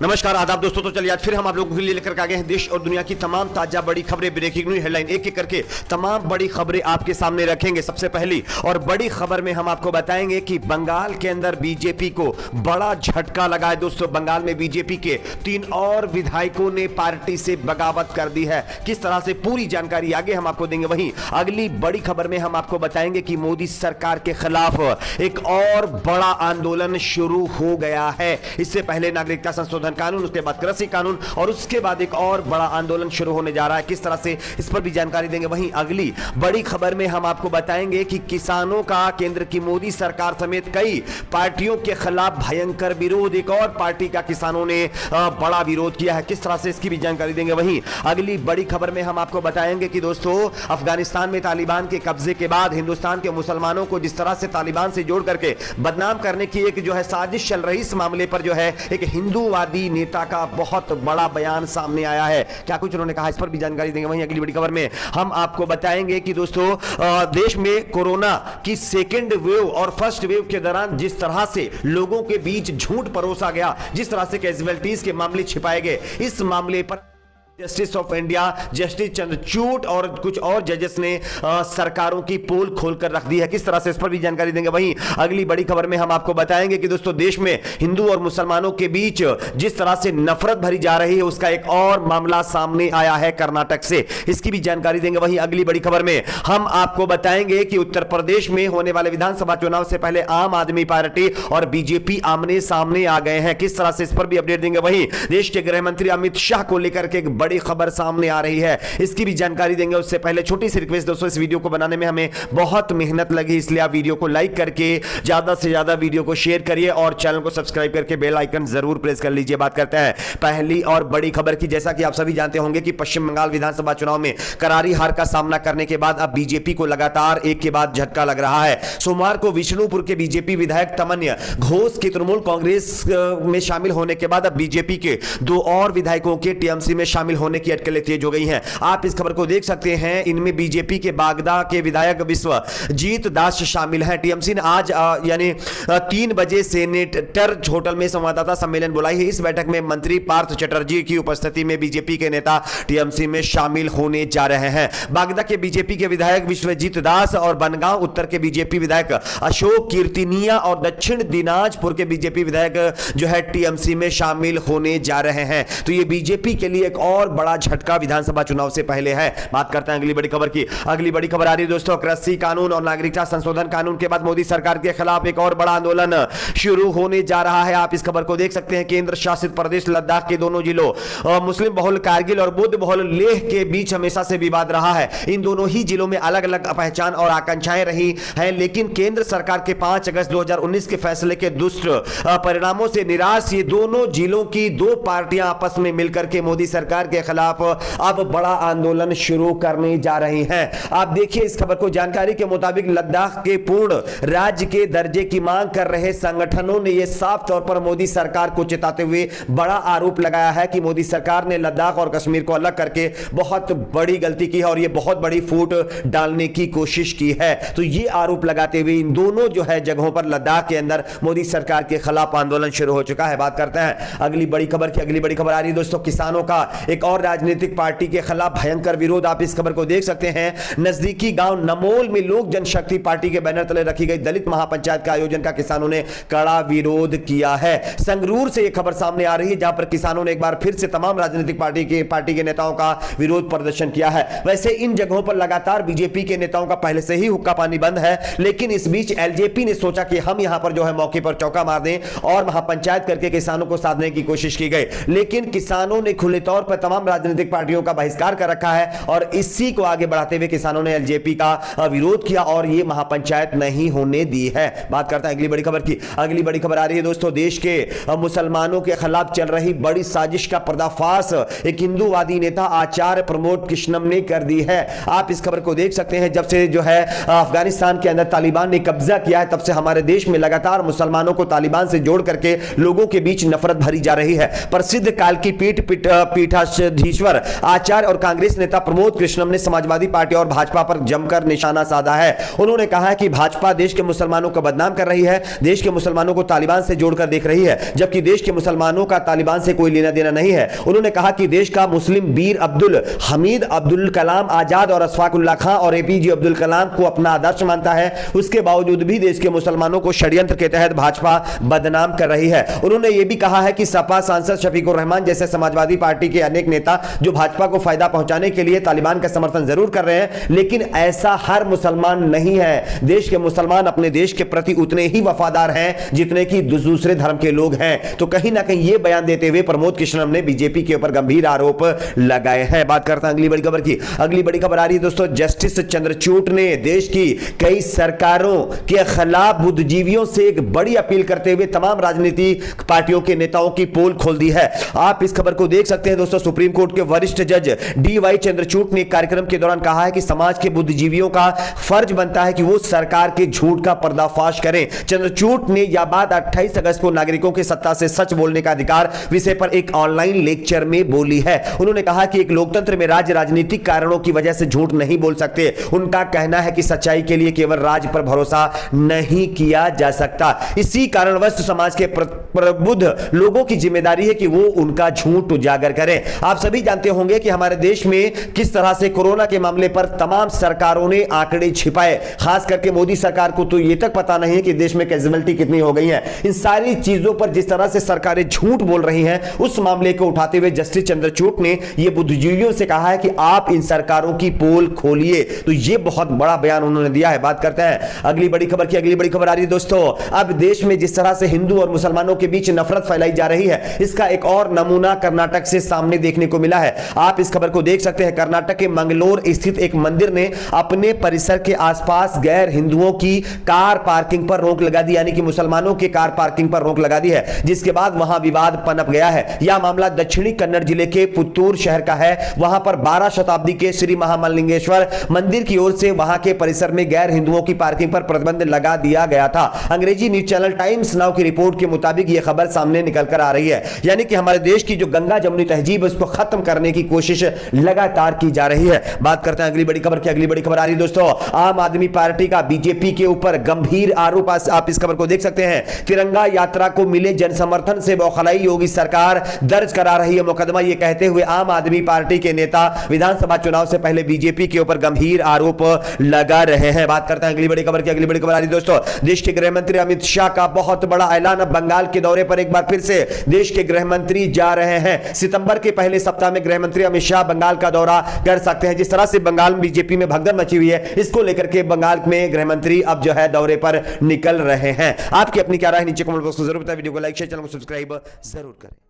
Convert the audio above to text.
नमस्कार आदाब दोस्तों। तो चलिए आज फिर हम आप लोगों के लिए लेकर आ गए हैं देश और दुनिया की तमाम ताजा बड़ी खबरें, ब्रेकिंग न्यूज, हेडलाइन, एक एक करके तमाम बड़ी खबरें आपके सामने रखेंगे। सबसे पहली और बड़ी खबर में हम आपको बताएंगे कि बंगाल के अंदर बीजेपी को बड़ा झटका लगा है। दोस्तों, बंगाल में बीजेपी के 3 और विधायकों ने पार्टी से बगावत कर दी है। किस तरह से, पूरी जानकारी आगे हम आपको देंगे। वहीं अगली बड़ी खबर में हम आपको बताएंगे कि मोदी सरकार के खिलाफ एक और बड़ा आंदोलन शुरू हो गया है। इससे पहले नागरिकता संशोधन कानून, उसके बाद कृषि कानून और उसके बाद एक और बड़ा आंदोलन शुरू होने जा रहा है। किस तरह से, इस पर भी जानकारी देंगे। वहीं अगली बड़ी खबर में हम आपको बताएंगे कि किसानों का केंद्र की मोदी सरकार समेत कई पार्टियों के खिलाफ भयंकर विरोध, एक और पार्टी का किसानों ने बड़ा विरोध किया है। किस तरह से, इसकी भी जानकारी देंगे। वहीं अगली बड़ी खबर में हम आपको बताएंगे कि दोस्तों, अफगानिस्तान में तालिबान के कब्जे के बाद हिंदुस्तान के मुसलमानों को जिस तरह से तालिबान से जोड़ करके बदनाम करने की एक साजिश चल रही, इस मामले पर एक हिंदूवादी नेता का बहुत बड़ा बयान सामने आया है। क्या कुछ उन्होंने कहा, इस पर भी जानकारी देंगे। वहीं अगली बड़ी खबर में हम आपको बताएंगे कि दोस्तों, देश में कोरोना की सेकेंड वेव और फर्स्ट वेव के दौरान जिस तरह से लोगों के बीच झूठ परोसा गया, जिस तरह से कैजुअलिटीज के मामले छिपाए गए, इस मामले पर justice of India, justice Chandrachud और कुछ और जजेस ने सरकारों की पोल खोलकर रख दी है। किस तरह से, इस पर भी जानकारी देंगे। वहीं अगली बड़ी खबर में हम आपको बताएंगे कि दोस्तों, देश में हिंदू और मुसलमानों के बीच जिस तरह से नफरत भरी जा रही है, उसका एक और मामला सामने आया है कर्नाटक से, इसकी भी जानकारी देंगे। वहीं अगली बड़ी खबर में हम आपको बताएंगे कि उत्तर प्रदेश में होने वाले विधानसभा चुनाव से पहले आम आदमी पार्टी और बीजेपी आमने सामने आ गए हैं। किस तरह से, इस पर भी अपडेट देंगे। वहीं देश के गृह मंत्री अमित शाह को लेकर के एक बड़ी खबर सामने आ रही है, इसकी भी जानकारी देंगे। उससे पहले छोटी सी रिक्वेस्ट दोस्तों, इस वीडियो को बनाने में हमें बहुत मेहनत लगी, इसलिए आप वीडियो को लाइक करके ज्यादा से ज्यादा वीडियो को शेयर करिए और चैनल को सब्सक्राइब करके बेल आइकन जरूर प्रेस कर लीजिए। बात करते हैं पहली और बड़ी खबर की। जैसा कि आप सभी जानते होंगे कि पश्चिम बंगाल विधानसभा चुनाव में करारी हार का सामना करने के बाद अब बीजेपी को लगातार एक के बाद झटका लग रहा है। सोमवार को विष्णुपुर के बीजेपी विधायक तमन्या घोष की तृणमूल कांग्रेस में शामिल होने के बाद अब बीजेपी के 2 और विधायकों के टीएमसी में शामिल होने की अटकलें तेज हो गई हैं। आप इस खबर को देख सकते हैं। इनमें बीजेपी के बागदा के विधायक विश्वजीत दास शामिल हैं। टीएमसी ने आज यानी 3 बजे सेनेटर होटल में संवाददाता सम्मेलन बुलाई है। इस बैठक में मंत्री पार्थ चटर्जी की उपस्थिति में बीजेपी के नेता टीएमसी में शामिल होने जा रहे हैं। बागदा के बीजेपी के विधायक विश्वजीत दास और बनगांव उत्तर के बीजेपी विधायक अशोक कीर्तिनिया और दक्षिण दिनाजपुर के बीजेपी विधायक टीएमसी में शामिल होने जा रहे हैं। तो ये बीजेपी के लिए एक और बड़ा झटका विधानसभा चुनाव से पहले है। बात करते हैं अगली बड़ी खबर की। अगली बड़ी खबर आ रही है दोस्तों, कृषि कानून और नागरिकता संशोधन कानून के बाद मोदी सरकार के खिलाफ एक और बड़ा आंदोलन शुरू होने जा रहा है। आप इस खबर को देख सकते हैं। केंद्र शासित प्रदेश लद्दाख के दोनों जिलों मुस्लिम बहुल कारगिल और बुद्ध बहुल लेह के बीच हमेशा से विवाद रहा है। इन दोनों ही जिलों में अलग अलग पहचान और आकांक्षाएं रही हैं, लेकिन केंद्र सरकार के 5 अगस्त 2019 के फैसले के दुष्ट परिणामों से निराश ये दोनों जिलों की 2 पार्टियां आपस में मिलकर के मोदी सरकार के खिलाफ अब बड़ा आंदोलन शुरू करने जा रही हैं। आप देखिए इस खबर को। जानकारी के मुताबिक लद्दाख के पूर्ण राज्य के दर्जे की मांग कर रहे संगठनों ने यह साफ तौर पर मोदी सरकार को चेताते हुए बड़ा आरोप लगाया है कि मोदी सरकार ने लद्दाख और कश्मीर को अलग करके बहुत बड़ी गलती की है और यह बहुत बड़ी फूट डालने की कोशिश की है। तो यह आरोप लगाते हुए इन दोनों जगहों पर लद्दाख के अंदर मोदी सरकार के खिलाफ आंदोलन शुरू हो चुका है। बात करते हैं अगली बड़ी खबर की। अगली बड़ी खबर आ रही है दोस्तों, किसानों का एक और राजनीतिक पार्टी के खिलाफ भयंकर विरोध। आप इस खबर को देख सकते हैं। नजदीकी गांव नमोल में लोक जनशक्ति पार्टी के बैनर तले रखी गई दलित महापंचायत का आयोजन का किसानों ने कड़ा विरोध किया है। संगरूर से यह खबर सामने आ रही है, जहां पर किसानों ने एक बार फिर से तमाम राजनीतिक पार्टी के नेताओं का विरोध प्रदर्शन किया है। वैसे इन जगहों पर लगातार बीजेपी के नेताओं का पहले से ही हुक्का पानी बंद है, लेकिन इस बीच एलजेपी ने सोचा कि हम यहां पर मौके पर चौका मार दें और महापंचायत करके किसानों को साधने की कोशिश की गई। लेकिन किसानों ने खुले तौर पर तमाम राजनीतिक पार्टियों का बहिष्कार कर रखा है और इसी को आगे बढ़ाते हुए किसानों ने एलजेपी का विरोध किया और यह महापंचायत नहीं होने दी है। बात करते हैं अगली बड़ी खबर की। अगली बड़ी खबर आ रही है दोस्तों, देश के मुसलमानों के खिलाफ चल रही बड़ी साजिश का पर्दाफाश एक हिंदूवादी नेता आचार्य प्रमोद कृष्णम ने कर दी है। आप इस खबर को देख सकते हैं। जब से अफगानिस्तान के अंदर तालिबान ने कब्जा किया है, तब से हमारे देश में लगातार मुसलमानों को तालिबान से जोड़ करके लोगों के बीच नफरत भरी जा रही है। प्रसिद्ध काल की पीठाश राजधीश्वर आचार्य और कांग्रेस नेता प्रमोद कृष्णम ने समाजवादी पार्टी और भाजपा पर जमकर निशाना साधा है। उन्होंने कहा है कि भाजपा देश के मुसलमानों को बदनाम कर रही है, देश के मुसलमानों को तालिबान से जोड़कर देख रही है, जबकि देश के मुसलमानों का तालिबान से कोई लेना देना नहीं है। उन्होंने कहा कि देश का मुस्लिम वीर अब्दुल हमीद, अब्दुल कलाम आजाद और अशफाक उल्लाह खां और एपीजे अब्दुल कलाम को अपना आदर्श मानता है, उसके बावजूद भी देश के मुसलमानों को षड्यंत्र के तहत भाजपा बदनाम कर रही है। उन्होंने यह भी कहा है कि सपा सांसद शफीकुर रहमान जैसे समाजवादी पार्टी के अनेक नेता जो भाजपा को फायदा पहुंचाने के लिए तालिबान का समर्थन जरूर कर रहे हैं, लेकिन ऐसा हर मुसलमान नहीं है। देश के मुसलमान अपने देश के प्रति उतने ही वफादार हैं जितने कि दूसरे धर्म के लोग हैं। तो कहीं ना कहीं यह बयान देते हुए प्रमोद कृष्णम ने बीजेपी के ऊपर गंभीर आरोप लगाए हैं। बात करते हैं अगली बड़ी खबर की। अगली बड़ी खबर आ रही है दोस्तों, जस्टिस चंद्रचूड़ ने देश की कई सरकारों के खिलाफ बुद्धिजीवियों से एक बड़ी अपील करते हुए तमाम राजनीतिक पार्टियों के नेताओं की पोल खोल दी है। आप इस खबर को देख सकते हैं दोस्तों। सुप्रीम कोर्ट के वरिष्ठ जज डी.वाई. चंद्रचूड़ ने कार्यक्रम के दौरान कहा है कि समाज के बुद्धिजीवियों का फर्ज बनता है कि वो सरकार के झूठ का पर्दाफाश करें। चंद्रचूड़ ने यह बात 28 अगस्त को नागरिकों के सत्ता से सच बोलने का अधिकार विषय पर एक ऑनलाइन लेक्चर में बोली है। उन्होंने कहा कि एक लोकतंत्र में राज्य राजनीतिक कारणों की वजह से झूठ नहीं बोल सकते। उनका कहना है कि सच्चाई के लिए केवल राज्य पर भरोसा नहीं किया जा सकता। इसी कारणवश समाज के प्रबुद्ध लोगों की जिम्मेदारी है कि वो उनका झूठ उजागर करें। आप सभी जानते होंगे कि हमारे देश में किस तरह से कोरोना के मामले पर तमाम सरकारों ने आंकड़े छिपाए। खास करके मोदी सरकार को तो ये तक पता नहीं है कि देश में कैजुअलिटी कितनी हो गई है। इन सारी चीजों पर जिस तरह से सरकारें झूठ बोल रही हैं, उस मामले को उठाते हुए जस्टिस चंद्रचूड़ ने यह बुद्धिजीवियों से कहा है कि आप इन सरकारों की पोल खोलिए। तो यह बहुत बड़ा बयान उन्होंने दिया है। बात करते हैं अगली बड़ी खबर की। अगली बड़ी खबर आ रही है दोस्तों, अब देश में जिस तरह से हिंदू और मुसलमानों के बीच नफरत फैलाई जा रही है, इसका एक और नमूना कर्नाटक से सामने देखने को मिला है। आप इस खबर को देख सकते हैं। कर्नाटक के मंगलोर स्थित एक मंदिर ने अपने परिसर के आसपास गैर हिंदुओं की कार पार्किंग पर रोक लगा दी, यानी कि मुसलमानों के कार पार्किंग पर रोक लगा दी है, जिसके बाद वहां विवाद पनप गया है। यह मामला दक्षिणी कन्नड़ जिले के पुत्तूर शहर का है। वहां पर 12 शताब्दी के श्री महामल्लिंगेश्वर मंदिर की ओर से वहां के परिसर में गैर हिंदुओं की पार्किंग पर प्रतिबंध लगा दिया गया था। अंग्रेजी न्यूज चैनल टाइम्स नाउ की रिपोर्ट के मुताबिक यह खबर सामने निकल कर आ रही है, यानी कि हमारे देश की जो गंगा जमुनी तहजीब उसको खत्म करने की कोशिश लगातार की जा रही है। बात करते हैं अगली बड़ी खबर की। अगली बड़ी खबर आ रही है दोस्तों, आम आदमी पार्टी का बीजेपी के ऊपर गंभीर आरोप। आप इस खबर को देख सकते हैं। तिरंगा यात्रा को मिले जन समर्थन से बौखलाई योगी सरकार दर्ज करा रही है मुकदमा। यह कहते हुए आम आदमी पार्टी के नेता विधानसभा चुनाव से पहले बीजेपी के ऊपर गंभीर आरोप लगा रहे हैं। बात करते हैं अगली बड़ी खबर की। अगली बड़ी खबर आ रही है दोस्तों, देश के गृह मंत्री अमित शाह का बहुत बड़ा ऐलान। अब बंगाल के दौरे पर एक बार फिर से देश के गृह मंत्री जा रहे हैं। सितंबर के पहले सप्ताह में गृह मंत्री अमित शाह बंगाल का दौरा कर सकते हैं। जिस तरह से बंगाल में बीजेपी में भगदड़ मची हुई है, इसको लेकर के बंगाल में गृह मंत्री अब जो है दौरे पर निकल रहे हैं। आपकी अपनी क्या राय नीचे कमेंट बॉक्स में जरूर बताएं। वीडियो को लाइक शेयर, चैनल को सब्सक्राइब जरूर करें।